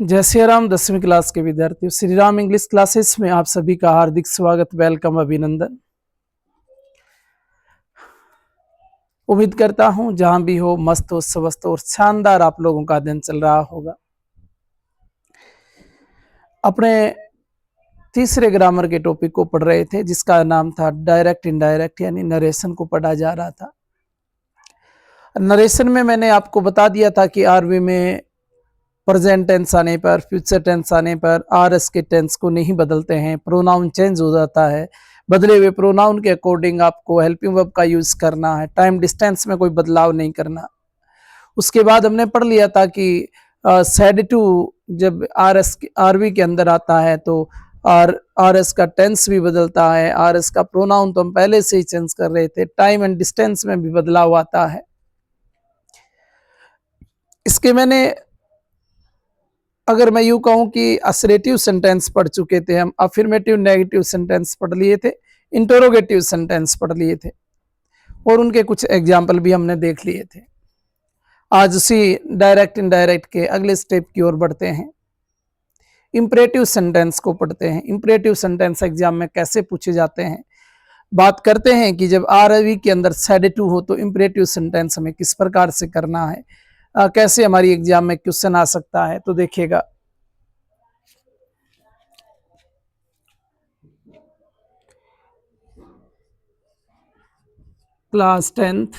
जय श्री राम 10वीं क्लास के विद्यार्थियों, श्री राम इंग्लिश क्लासेस में आप सभी का हार्दिक स्वागत, वेलकम, अभिनंदन। उम्मीद करता हूं जहां भी हो मस्त हो, स्वस्थ और शानदार आप लोगों का दिन चल रहा होगा। अपने तीसरे ग्रामर के टॉपिक को पढ़ रहे थे जिसका नाम था डायरेक्ट इनडायरेक्ट, यानी नरेशन को पढ़ा जा रहा था। नरेशन में मैंने आपको बता दिया था कि आरवी में प्रेजेंट टेंस आने पर, फ्यूचर टेंस आने पर आरएस के टेंस को नहीं बदलते हैं, प्रोनाउन चेंज हो जाता है। बदले हुए प्रोनाउन के अकॉर्डिंग आपको हेल्पिंग वर्ब का यूज करना है, टाइम डिस्टेंस में कोई बदलाव नहीं करना। उसके बाद हमने पढ़ लिया था कि सेड टू जब आरवी के अंदर आता है तो आरएस का टेंस भी बदलता है। आरएस का प्रोनाउन तो हम पहले से ही चेंज कर रहे थे। टाइम एंड डिस्टेंस में भी बदलाव आता है। इसके मैंने, अगर मैं यूं कहूं कि असरेटिव सेंटेंस पढ़ चुके थे हम, अफर्मेटिव नेगेटिव सेंटेंस पढ़ लिए थे, इंटरोगेटिव सेंटेंस पढ़ लिए थे और उनके कुछ एग्जाम्पल भी हमने देख लिए थे। आज उसी डायरेक्ट इनडायरेक्ट के अगले स्टेप की ओर बढ़ते हैं। इंपरेटिव सेंटेंस को पढ़ते हैं। इंपरेटिव सेंटेंस एग्जाम में कैसे पूछे जाते हैं, बात करते हैं कि जब आरवी के अंदर सेड टू हो तो इंपरेटिव सेंटेंस हमें किस प्रकार से करना है, कैसे हमारी एग्जाम में क्वेश्चन आ सकता है। तो देखिएगा, क्लास 10th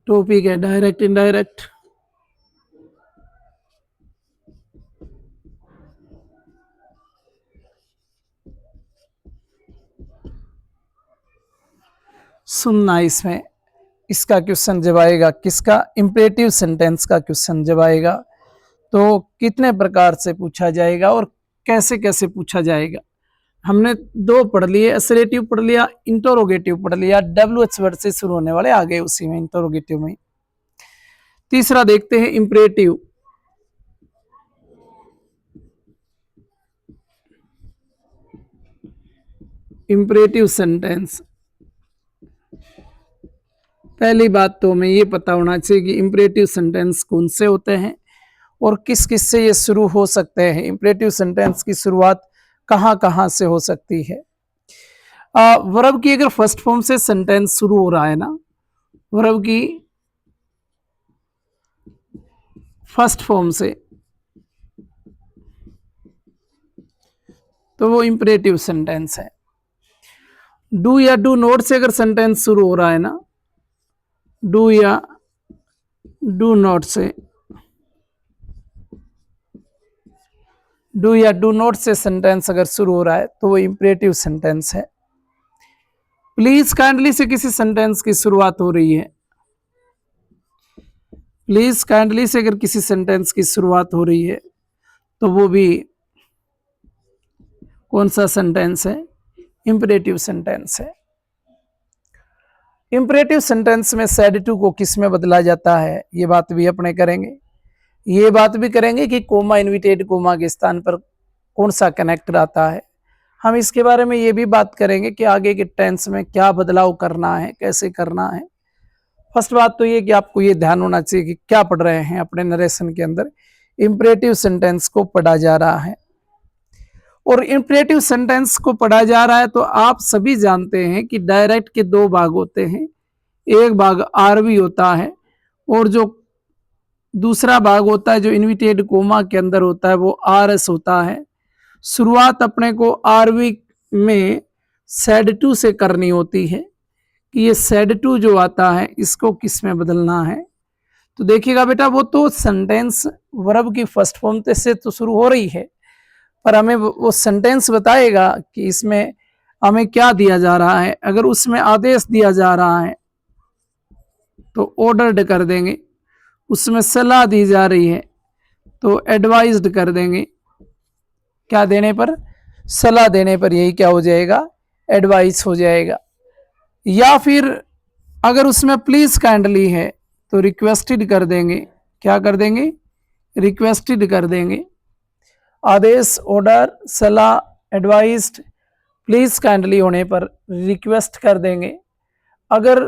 टॉपिक है डायरेक्ट इनडायरेक्ट। सुनना, इसमें इसका क्वेश्चन जब आएगा, किसका, इंपरेटिव सेंटेंस का क्वेश्चन जब आएगा तो कितने प्रकार से पूछा जाएगा और कैसे कैसे पूछा जाएगा। हमने दो पढ़ लिए, असरेटिव पढ़ लिया, इंटरोगेटिव पढ़ लिया। WH वर्ड से शुरू होने वाले आ गए उसी में, इंटरोगेटिव में। तीसरा देखते हैं इंपरेटिव। इंपरेटिव सेंटेंस, पहली बात तो हमें ये पता होना चाहिए कि इंपरेटिव सेंटेंस कौन से होते हैं और किस किस से ये शुरू हो सकते हैं। इंपरेटिव सेंटेंस की शुरुआत कहाँ कहाँ से हो सकती है। वर्ब की अगर फर्स्ट फॉर्म से सेंटेंस शुरू हो रहा है ना, वर्ब की फर्स्ट फॉर्म से, तो वो इंपरेटिव सेंटेंस है। डू या डू नॉट से अगर सेंटेंस शुरू हो रहा है ना, डू या डू नॉट से, डू या डू नॉट से सेंटेंस अगर शुरू हो रहा है तो वो इंपरेटिव सेंटेंस है। प्लीज काइंडली से किसी सेंटेंस की शुरुआत हो रही है, प्लीज काइंडली से अगर किसी सेंटेंस की शुरुआत हो रही है तो वो भी कौन सा सेंटेंस है, इंपरेटिव सेंटेंस है। इंपरेटिव सेंटेंस में सेड टू को किस में बदला जाता है, ये बात भी अपने करेंगे। ये बात भी करेंगे कि कोमा इन्विटेड कोमा के स्थान पर कौन सा कनेक्टर आता है। हम इसके बारे में ये भी बात करेंगे कि आगे के टेंस में क्या बदलाव करना है, कैसे करना है। फर्स्ट बात तो ये कि आपको ये ध्यान होना चाहिए कि क्या पढ़ रहे हैं अपने नरेशन के अंदर, इंपरेटिव सेंटेंस को पढ़ा जा रहा है। और इंपरेटिव सेंटेंस को पढ़ा जा रहा है तो आप सभी जानते हैं कि डायरेक्ट के दो भाग होते हैं। एक भाग आरवी होता है और जो दूसरा भाग होता है जो इन्विटेड कोमा के अंदर होता है वो आरएस होता है। शुरुआत अपने को आरवी में सेड टू से करनी होती है कि ये सेड टू जो आता है इसको किस में बदलना है। तो देखिएगा बेटा, वो तो सेंटेंस वर्ब की फर्स्ट फॉर्म से तो शुरू हो रही है, पर हमें वो सेंटेंस बताएगा कि इसमें हमें क्या दिया जा रहा है। अगर उसमें आदेश दिया जा रहा है तो ऑर्डर्ड कर देंगे, उसमें सलाह दी जा रही है तो एडवाइज्ड कर देंगे। क्या देने पर, सलाह देने पर, यही क्या हो जाएगा, एडवाइस हो जाएगा। या फिर अगर उसमें प्लीज काइंडली है तो रिक्वेस्टेड कर देंगे। क्या कर देंगे, रिक्वेस्टेड कर देंगे। आदेश, ऑर्डर, सलाह, एडवाइस्ड, प्लीज काइंडली होने पर रिक्वेस्ट कर देंगे। अगर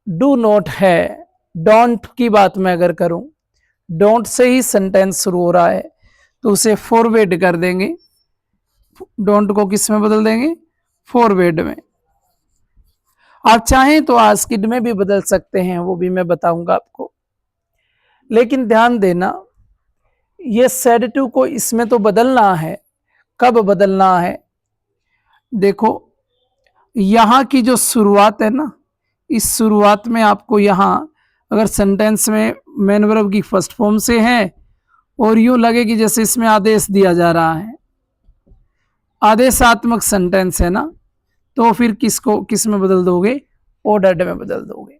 डू नॉट है, डोंट की बात मैं अगर करूं, डोंट से ही सेंटेंस शुरू हो रहा है तो उसे फॉरवर्ड कर देंगे। डोंट को किस में बदल देंगे? फॉरवर्ड में। आप चाहें तो आस्किड में भी बदल सकते हैं, वो भी मैं बताऊंगा आपको। लेकिन ध्यान देना, ये सेड टू को इसमें तो बदलना है। कब बदलना है? देखो, यहां की जो शुरुआत है ना, इस शुरुआत में आपको यहां अगर सेंटेंस में मेन वर्ब की फर्स्ट फॉर्म से है और यूं लगे कि जैसे इसमें आदेश दिया जा रहा है, आदेशात्मक सेंटेंस है ना, तो फिर किसको किस में बदल दोगे? ऑर्डर्ड में बदल दोगे।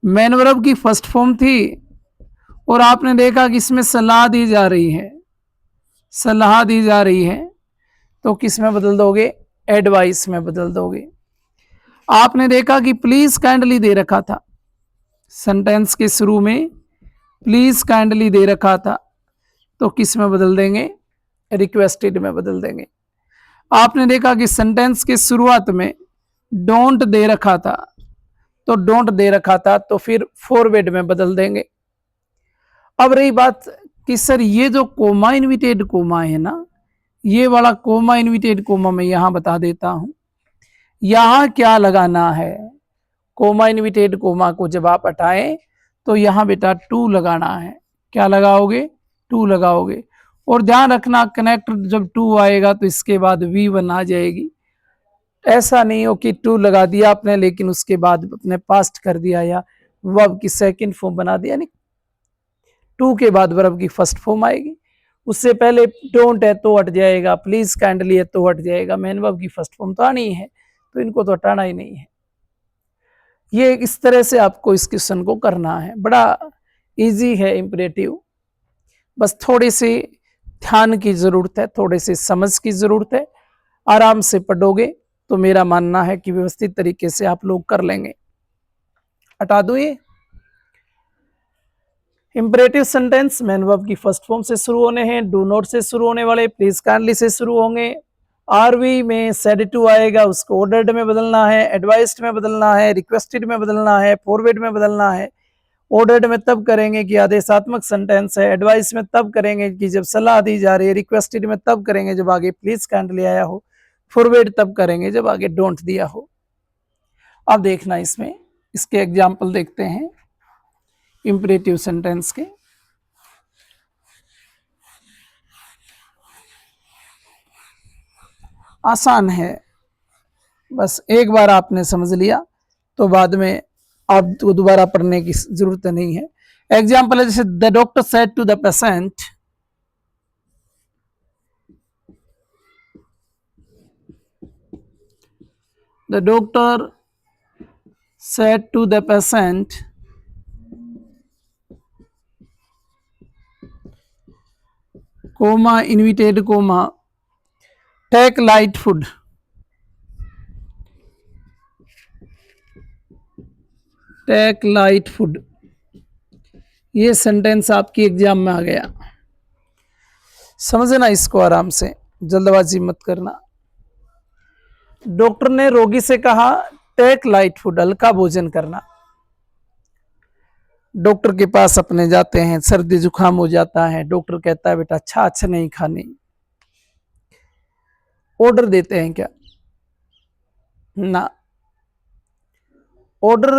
मेन वर्ब की फर्स्ट फॉर्म थी और आपने देखा कि इसमें सलाह दी जा रही है, सलाह दी जा रही है, तो किस में बदल दोगे? एडवाइस में बदल दोगे। आपने देखा कि प्लीज काइंडली दे रखा था, सेंटेंस के शुरू में प्लीज काइंडली दे रखा था, तो किस में बदल देंगे? रिक्वेस्टेड में बदल देंगे। आपने देखा कि सेंटेंस के शुरुआत में डोंट दे रखा था, तो डोंट दे रखा था, तो फिर फॉरवर्ड में बदल देंगे। अब रही बात कि सर ये जो कोमा इन्विटेड कोमा है ना, ये वाला कोमा इन्विटेड कोमा मैं यहां बता देता हूं, यहां क्या लगाना है। कोमा इन्विटेड कोमा को जब आप हटाएं तो यहां बेटा टू लगाना है। क्या लगाओगे? टू लगाओगे। और ध्यान रखना, कनेक्ट जब टू आएगा तो इसके बाद V1 आ जाएगी। ऐसा नहीं हो कि टू लगा दिया आपने लेकिन उसके बाद अपने पास्ट कर दिया या वर्ब की सेकंड फॉर्म बना दिया। नहीं, टू के बाद वर्ब की फर्स्ट फॉर्म आएगी। उससे पहले डोंट है तो हट जाएगा, प्लीज काइंडली है तो हट जाएगा, मेन वर्ब की फर्स्ट फॉर्म तो आनी है, तो इनको तो हटाना ही नहीं है। ये इस तरह से आपको इस क्वेश्चन को करना है। बड़ा इजी है इंपरेटिव, बस थोड़ी सी ध्यान की जरूरत है, थोड़े से समझ की जरूरत है। आराम से पढ़ोगे तो मेरा मानना है कि व्यवस्थित तरीके से आप लोग कर लेंगे। हटा दो ये इंपरेटिव सेंटेंस मेन वर्ब की फर्स्ट फॉर्म से शुरू होने हैं, डू नॉट से शुरू होने वाले प्लीज काइंडली से शुरू होंगे, आरवी में सेड टू आएगा, उसको ऑर्डर्ड में बदलना है, एडवाइस्ड में बदलना है, रिक्वेस्टेड में बदलना है, फॉरवर्ड में बदलना है। ऑर्डर्ड में तब करेंगे कि आदेशात्मक सेंटेंस है, एडवाइस में तब करेंगे कि जब सलाह दी जा रही है, रिक्वेस्टेड में तब करेंगे जब आगे प्लीज काइंडली आया हो, फॉरवर्ड तब करेंगे जब आगे डोंट दिया हो। अब देखना इसमें इसके एग्जाम्पल देखते हैं इंपरेटिव सेंटेंस के। आसान है, बस एक बार आपने समझ लिया तो बाद में आपको दोबारा पढ़ने की जरूरत नहीं है। एग्जाम्पल है जैसे the doctor said to the patient, the doctor said to the patient comma inverted comma take light food, take light food. ये सेंटेंस आपकी एग्जाम में आ गया, समझना इसको आराम से, जल्दबाजी मत करना। डॉक्टर ने रोगी से कहा टेक लाइट फूड, हल्का भोजन करना। डॉक्टर के पास अपने जाते हैं, सर्दी जुकाम हो जाता है, डॉक्टर कहता है बेटा छाछ नहीं खानी। ऑर्डर देते हैं क्या? ना, ऑर्डर